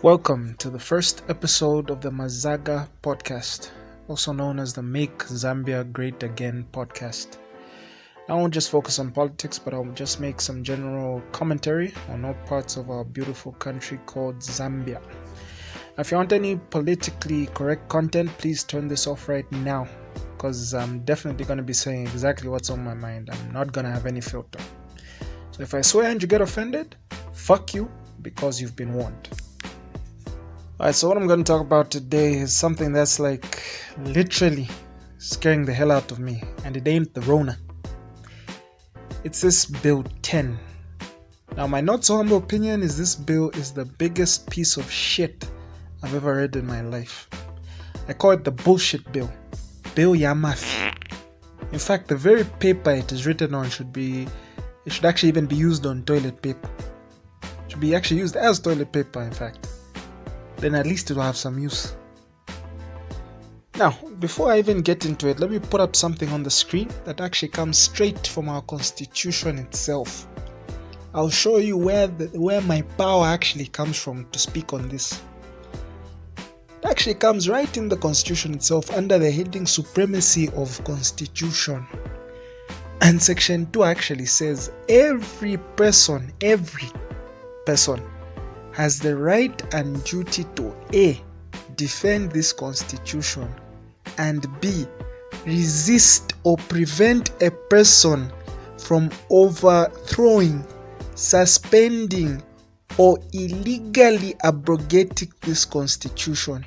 Welcome to the first episode of the Mazaga podcast, also known as the Make Zambia Great Again podcast. I won't just focus on politics, but I'll just make some general commentary on all parts of our beautiful country called Zambia. If you want any politically correct content, please turn this off right now, because I'm definitely going to be saying exactly what's on my mind. I'm not going to have any filter. So if I swear and you get offended, fuck you, because you've been warned. Alright, so what I'm going to talk about today is something that's like literally scaring the hell out of me, and it ain't the Rona. It's this Bill 10. Now, my not so humble opinion is this bill is the biggest piece of shit I've ever read in my life. I call it the bullshit bill. Bill Yamath. In fact, the very paper it is written on should actually even be used on toilet paper. It should be actually used as toilet paper, in fact. Then at least it will have some use. Now, before I even get into it, let me put up something on the screen that actually comes straight from our constitution itself. I'll show you where my power actually comes from to speak on this. It actually comes right in the constitution itself under the heading Supremacy of Constitution. And section 2 actually says every person has the right and duty to A. Defend this constitution, and B. Resist or prevent a person from overthrowing, suspending, or illegally abrogating this constitution.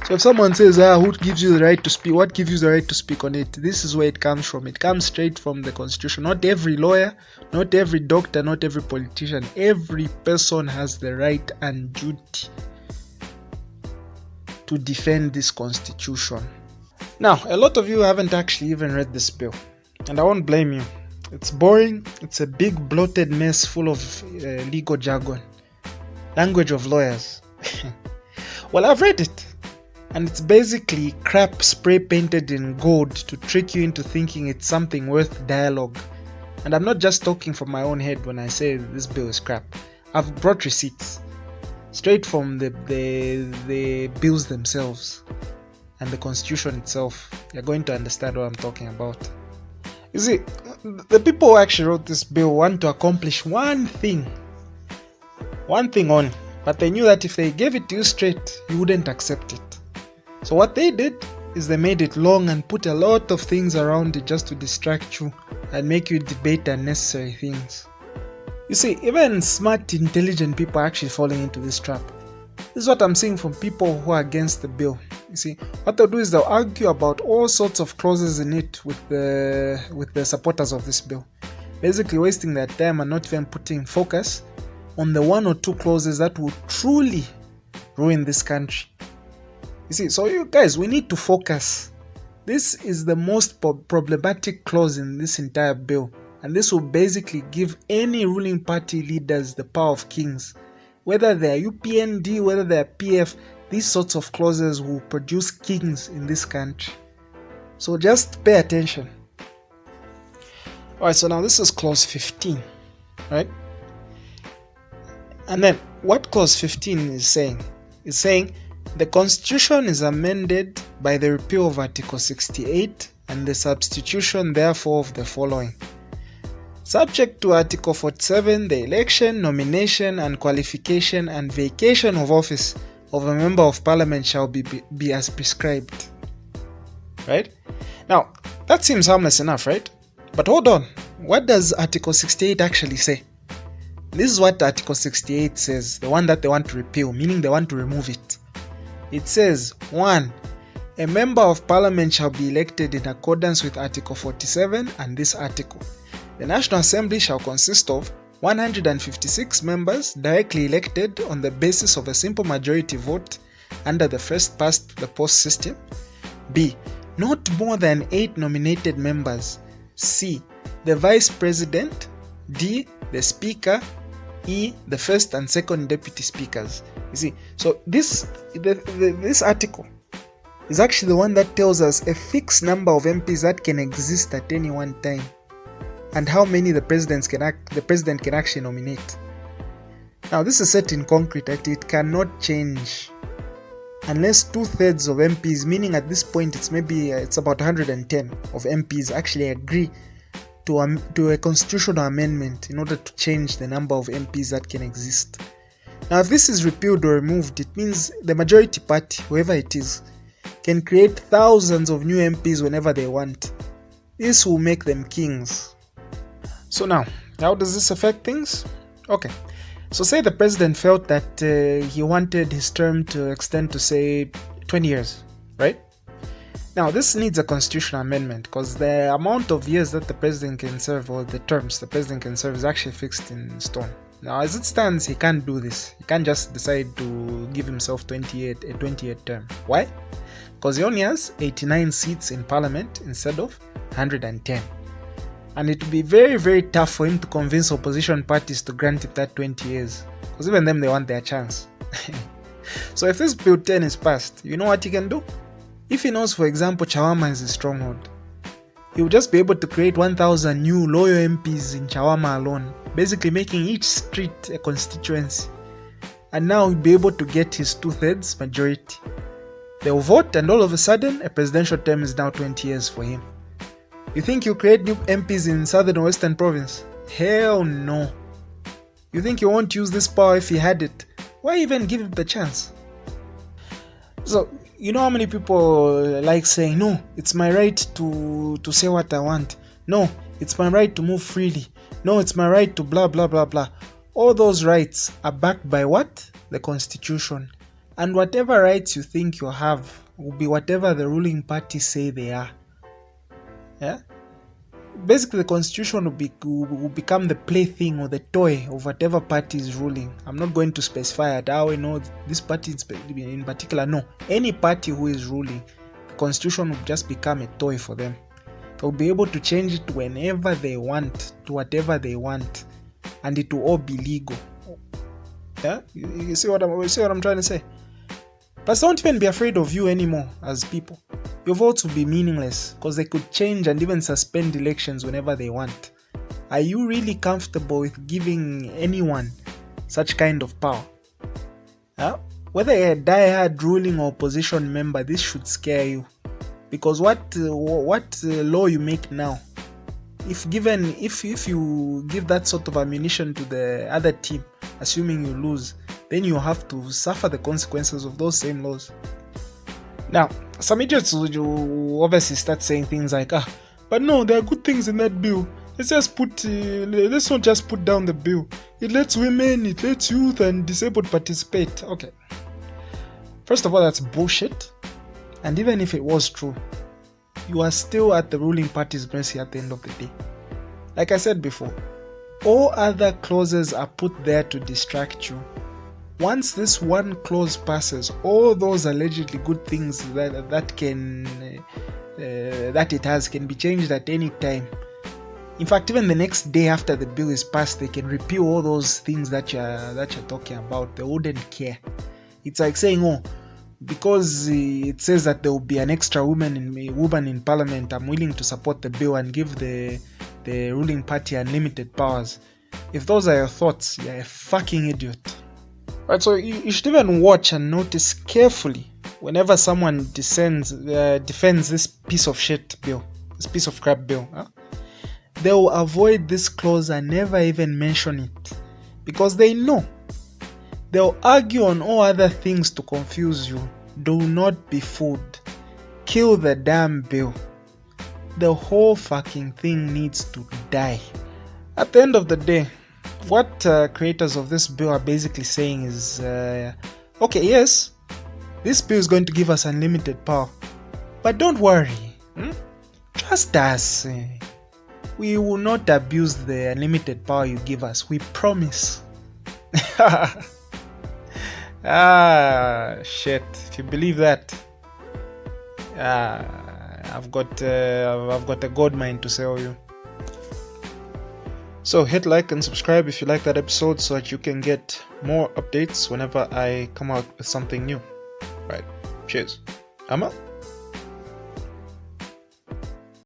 So if someone says, who gives you the right to speak? What gives you the right to speak on it? This is where it comes from. It comes straight from the constitution. Not every lawyer, not every doctor, not every politician. Every person has the right and duty to defend this constitution. Now, a lot of you haven't actually even read this bill, and I won't blame you. It's boring. It's a big bloated mess full of legal jargon, language of lawyers. Well, I've read it. And it's basically crap spray painted in gold to trick you into thinking it's something worth dialogue. And I'm not just talking from my own head when I say this bill is crap. I've brought receipts straight from the bills themselves and the constitution itself. You're going to understand what I'm talking about. You see, the people who actually wrote this bill want to accomplish one thing only, but they knew that if they gave it to you straight, you wouldn't accept it. So what they did is they made it long and put a lot of things around it just to distract you and make you debate unnecessary things. You see, even smart, intelligent people are actually falling into this trap. This is what I'm seeing from people who are against the bill. You see, what they'll do is they'll argue about all sorts of clauses in it with the supporters of this bill, basically wasting their time and not even putting focus on the one or two clauses that will truly ruin this country. You see, so you guys, we need to focus. This is the most problematic clause in this entire bill, and this will basically give any ruling party leaders the power of kings. Whether they're UPND, whether they're PF, these sorts of clauses will produce kings in this country. So just pay attention. Alright, so now this is clause 15, right? And then what clause 15 is saying? It's saying the Constitution is amended by the repeal of Article 68 and the substitution therefore of the following. Subject to Article 47, the election, nomination and qualification and vacation of office of a member of parliament shall be as prescribed. Right? Now, that seems harmless enough, right? But hold on. What does Article 68 actually say? This is what Article 68 says, the one that they want to repeal, meaning they want to remove it. It says, 1. A member of parliament shall be elected in accordance with Article 47 and this article. The National Assembly shall consist of 156 members directly elected on the basis of a simple majority vote under the first past the post system. B. Not more than 8 nominated members. C. The Vice President. D. The Speaker. E. The first and second deputy speakers. You see, so this article is actually the one that tells us a fixed number of MPs that can exist at any one time, and how many the president can actually nominate. Now, this is set in concrete that it cannot change unless 2/3 of MPs, meaning at this point it's about 110 of MPs, actually agree to a constitutional amendment in order to change the number of MPs that can exist. Now, if this is repealed or removed, it means the majority party, whoever it is, can create thousands of new MPs whenever they want. This will make them kings. So now, how does this affect things? Okay, so say the president felt that he wanted his term to extend to, say, 20 years, right? Now, this needs a constitutional amendment because the amount of years that the president can serve, or the terms the president can serve, is actually fixed in stone. Now, as it stands, he can't do this. He can't just decide to give himself a 20-year term. Why? Because he only has 89 seats in parliament instead of 110. And it would be very, very tough for him to convince opposition parties to grant him that 20 years. Because even them, they want their chance. So if this Bill 10 is passed, you know what he can do? If he knows, for example, Chawama is a stronghold, he will just be able to create 1,000 new loyal MPs in Chawama alone, basically making each street a constituency. And now he'll be able to get his 2/3 majority. They'll vote, and all of a sudden, a presidential term is now 20 years for him. You think he'll create new MPs in Southern or Western Province? Hell no. You think he won't use this power if he had it? Why even give him the chance? So, you know how many people like saying, no, it's my right to say what I want. No, it's my right to move freely. No, it's my right to blah, blah, blah, blah. All those rights are backed by what? The Constitution. And whatever rights you think you have will be whatever the ruling party say they are. Yeah? Basically, the Constitution will become the plaything or the toy of whatever party is ruling. I'm not going to specify at how I know this party in particular. No, any party who is ruling, the Constitution will just become a toy for them. They'll be able to change it whenever they want, to whatever they want, and it will all be legal. Yeah, you see what I'm trying to say? But don't even be afraid of you anymore as people. Your votes will be meaningless because they could change and even suspend elections whenever they want. Are you really comfortable with giving anyone such kind of power? Yeah? Whether you're a die-hard ruling or opposition member, this should scare you. Because what law you make now, if you give that sort of ammunition to the other team, assuming you lose, then you have to suffer the consequences of those same laws. Now, some idiots will obviously start saying things like, but no, there are good things in that bill. Let's not just put down the bill. It lets women, it lets youth and disabled participate. Okay. First of all, that's bullshit. And even if it was true, you are still at the ruling party's mercy at the end of the day. Like I said before, all other clauses are put there to distract you. Once this one clause passes, all those allegedly good things that it has can be changed at any time. In fact, even the next day after the bill is passed, they can repeal all those things that you're talking about. They wouldn't care. It's like saying, because it says that there will be an extra woman in parliament, I'm willing to support the bill and give the ruling party unlimited powers. If those are your thoughts, you're a fucking idiot. Right, so you should even watch and notice carefully whenever someone defends this piece of shit bill, this piece of crap bill. They will avoid this clause and never even mention it because they know. They'll argue on all other things to confuse you. Do not be fooled. Kill the damn bill. The whole fucking thing needs to die. At the end of the day, what creators of this bill are basically saying is, okay, yes, this bill is going to give us unlimited power, but don't worry, trust us, we will not abuse the unlimited power you give us, we promise. Shit, if you believe that, I've got a gold mine to sell you. So hit like and subscribe if you like that episode so that you can get more updates whenever I come out with something new. Right, cheers. I'm out.